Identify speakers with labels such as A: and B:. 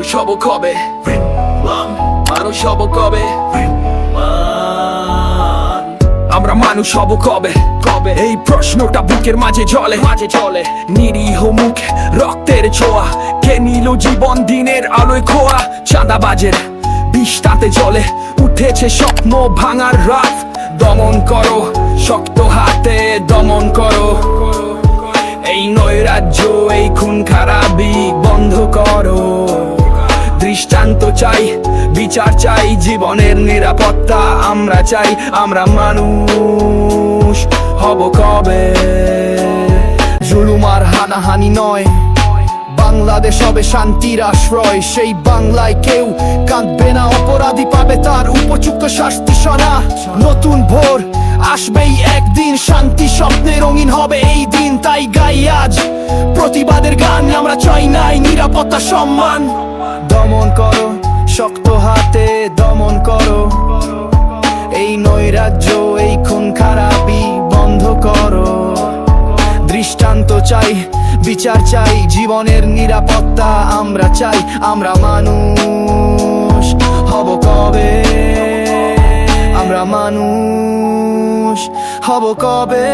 A: মানুষ হব কবে? মানুষ হব কবে? আমরা মানুষ হব কবে? এই প্রশ্নটা বুকের মাঝে চলে নিরীহ মুখে রক্তের ছোঁয়া। কে নিল জীবন দিনের আলোয় খোয়া? চাঁদাবাজের বিষ তাতে জলে উঠেছে স্বপ্ন ভাঙার রাত। দমন করো শক্ত হাতে, দমন করো এই নৈরাজ্য, এই খুন খারাপি বন্ধ করো। দৃষ্টান্ত চাই, বিচার চাই, জীবনের নিরাপত্তা আমরা চাই। আমরা মানুষ হব কবে? জুলুম আর হানাহানি নয়, বাংলাদেশ হবে শান্তির আশ্রয়। সেই বাংলায় কেউ কাঁদবে না, অপরাধী পাবে তার উপযুক্ত শাস্তি। শোনা নতুন ভোর আসবেই একদিন, শান্তি স্বপ্নে রঙিন হবে এই দিন। তাই গাই আজ প্রতিবাদের গান, আমরা চাই নাই নিরাপত্তা সম্মান। দমন করো শক্ত হাতে, দমন করো এই নৈরাজ্য, এই খুন খারাপি বন্ধ করো। দৃষ্টান্ত চাই, বিচার চাই, জীবনের নিরাপত্তা আমরা চাই। আমরা মানুষ হব কবে? আমরা মানুষ হব কবে?